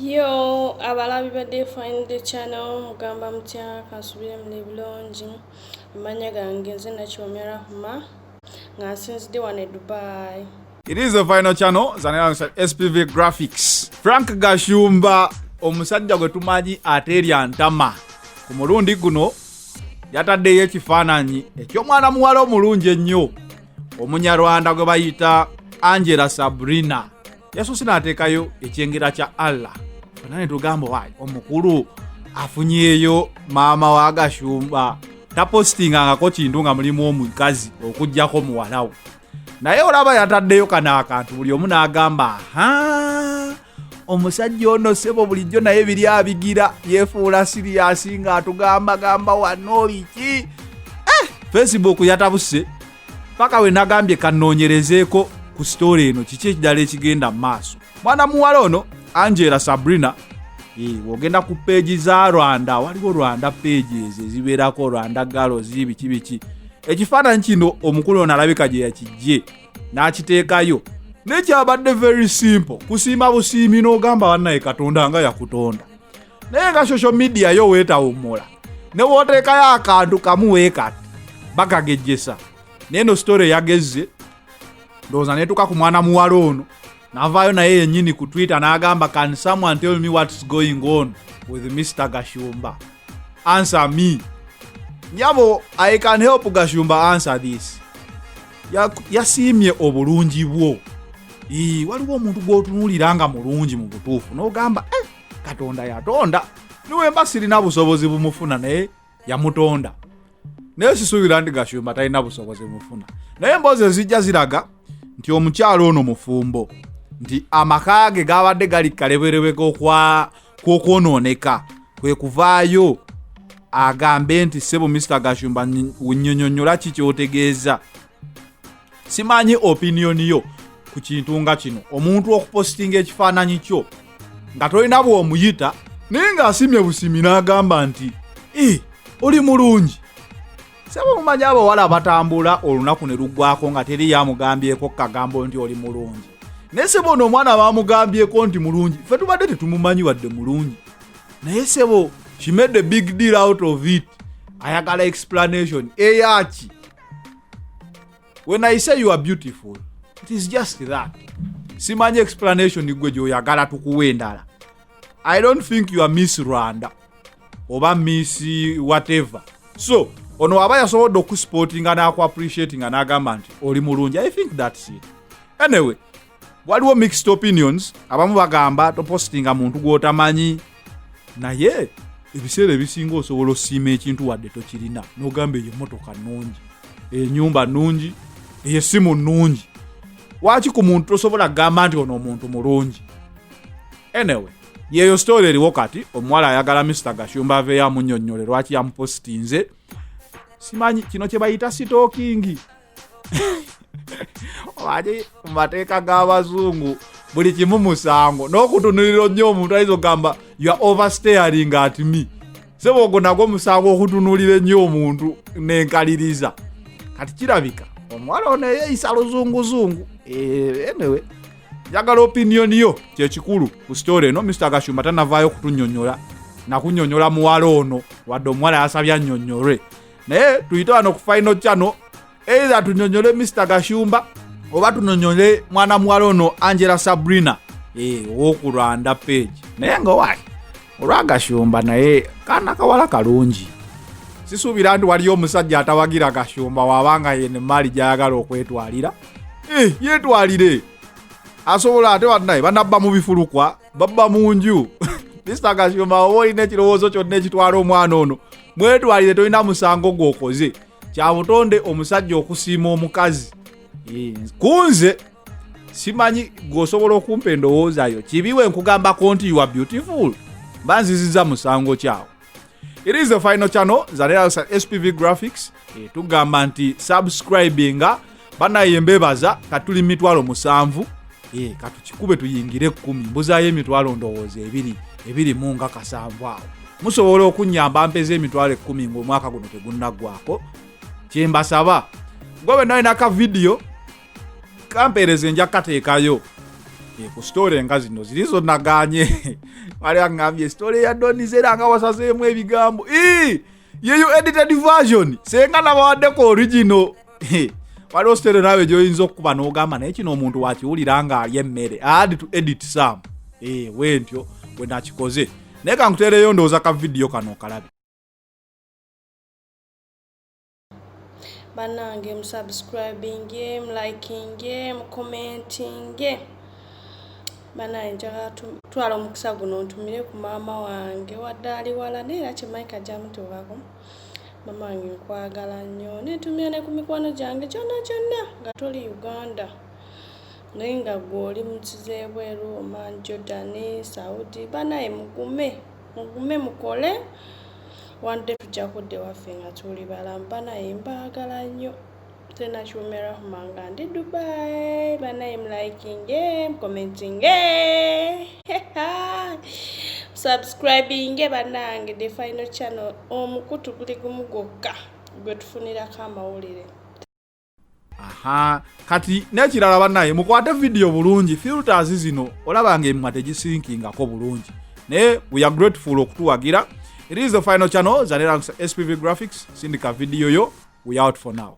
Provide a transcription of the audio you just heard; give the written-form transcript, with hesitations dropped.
Yo, abalabi badde find the channel mugamba mutya kansubire mule bulungi amanya gange nze Nakyomya Rahma nga nsinzidde wano e Dubai. It is the final channel zanera SPV Graphics. Frank Gashumba omusajja gwe tumanyi ateerya ntama ku mulundi guno yataddeyo ekifaananyi eky'omwana muwala omulungi ennyo Omunyarwanda gwe bayita Angela Sabrina. Yasoose n'ateekayo ekyengera kya Allah. Fana ne tugamba wayi omukulu afunyeeyo maama wa Gashumba tapostingangako kintu nga mulimu omukazi okuggyako muwalawo. Naye olaba yataddeyo kana akantu buli omu n'agamba omusajja ono sebo bulijjo naye biri abigira yeefuula siriyasi nga atugamba wano biki. Facebook yatabuse paka we nagambye kannoonyerezeeko ku story eno kiki ekidala ekigenda mu maaso. Mwana muwala ono Angela Sabrina wogenda ku page za Rwanda, waliwo Rwanda pages ezibeerako Rwanda girls biki. Ekifaananyi kino omukulu ono alabika gye yakijje n'akiteekayo nekyabadde very simple kusiima busiimi n'ogamba wannaye Katonda nga yakutonda. Naye nga social media yo weetawumula ne wooteekayo akantu kamu weekati bakagejjesa. Neno story yagezze ndowooza neetuka ku mwana muwala ono n'avaayo naye yennyini ku Twitter n'agamba can someone tell me what's going on with Mr. Gashumba? Answer me. Nyabo, I can help Gashumba answer this. Yasiimye obulungi bwo. Waliwo omuntu gw'otunuulira nga mulungi mu butuufu n'ogamba Katonda yatonda niwe mba sirina busobozi bumufuna naye yamutonda. Naye sisuubira nti Gashumba talina busobozi bumufuna. Naye emboozi ezijja ziraga nti omukyalo ono mufumbo, nti amaka ge gabadde gali kaleberebe kw'okwonooneka kwe kuvaayo agambe nti sebo Mr. Gashumba nnyonnyonnyola ki ky'otegeeza. Simanyi opinion yo ku kintu nga kino, omuntu okupostinga ekifaananyi kyo nga tolina bw'omuyita naye ng'asimye busimi n'agamba nti oli mulungi. Sebo mumanyi abawala batambula olunaku ne luggwako nga teri yamugambyeko kagambo nti oli mulungi. Naye sebo ono omwana bamugambyeko nti mulungi, ffe tubadde tetumumanyi wadde mulungi. Naye sebo she made a big deal out of it. Ayagala explanation. Eyaki. When I say you are beautiful, it is just that. Simanyi explanation gwe gy'oyagala tukuwe endala. I don't think you are Miss Rwanda oba Miss whatever. So, ono aba yasobodde okusportinga n'aku appreciatinga n'agamba nti oli mulungi. I think that's it. Anyway, waliwo mixed opinions. Abamu bagamba topostinga muntu gw'otamanyi. Naye ebiseera ebisinga osobola osiima ekintu wadde tokirina n'ogamba eyo emmotoka nnungi, ennyumba nnungi, essimu nnungi. Waki ku muntu tosobola kugamba nti ono omuntu mulungi? Anyway, yeeyo story eriwo kati. Omuwala ayagala Mr. Gashumba aveeyo amunnyonnyole lwaki yamupostinze. Simanyi kino kye bayita stalking. Waje mu mateeka g'abazungu buli kimu musango, n'okutunulira nnyo omuntu ayinza okugamba you are overstaring at me. Sebo ogwo nagwo musango okutunulira ennyo omuntu n'enkaliriza. Kati kirabika omuwala ono yeeyisa luzunguzungu. Anyway, njagala opinion yo kyekikulu ku story eno. Mr. Gashumba tanavaayo kutunnyonnyola nakunnyonnyola muwala ono wadde omuwala yasabye annyonnyolwe. Naye tuyite wano ku final channel either tunnyonnyole Mr. Gashumba oba tunnyonnyole mwana muwala ono Angela Sabrina ow'oku Rwanda page. Naye nga wayi olwa Gashumba naye kaana kawala kalungi. Sisuubira nti waliyo omusajja atawagira Gashumba wabanga yene mali gy'ayagala okwetwalira. Yeetwalire. Asobola ate wannaye banabba mu bifulukwa babba mu nju. Mr. Gashumba oba olina ekirowoozo kyonna ekitwala omwana ono mwetwalire, tolina musango gw'okoze. Kya butonde omusajja okusiima omukazi. Kunze simanyi gw'osobola okumpa endowoozayo kibiwe nkugambako nti you are beautiful. Banziziza musango kyawo. It is the final channel zanera SPV Graphics. Tugamba nti subscribinga banaye embebaza katuli 7,000. Katukikube tuyingire 10 mbuzaayo 2,000 ndowooza ebiri mu nga kasanvu awo. Musobola okunnyamba mpeze 10,000 ng'omwaka guno tegunnaggwako. Kyembasaba gwe naye naka video kampeereze nja kateekayo ku story nga zino zilizo naganye wali angambye story ya Donizera nga wasazeemu ebigambo yeyo edited version senga nabawadde ko original wali story nawe joyinza okuba n'ogamba naye kino omuntu wakiwulira nga ali emmere had to edit some wentyo bwe nakikoze naye kankuteereyo ndowooza ka video kano okalabe. Banange subscribing, liking, commenting. Bana njagala twala omukisa guno ntumire ku maama wange waddaali wala neera kimaika jamutuwako. Mama wange nkwagala nnyo netumira ne ku mikwano gyange kyonna nga toli Uganda. Naye nga gwe oli mukize bweru Oman, Jordan, Saudi. Banaye mugume mukole. One day tujja kudde waffe nga tuli balamu. Banaye mbaagala nnyo. Tena Shumera Humanga ndi Dubai. Banaye liking, commenting, subscribing banange the final channel omukutu guli gumugoka gwe tufunirako amawulire. Kati nekirala bannaye mukwate video bulungi filters zino olabanga emwa tegisinkingako bulungi naye we are grateful okutuwagira. It is the final channel zanera SPV Graphics sindika video yo we out for now.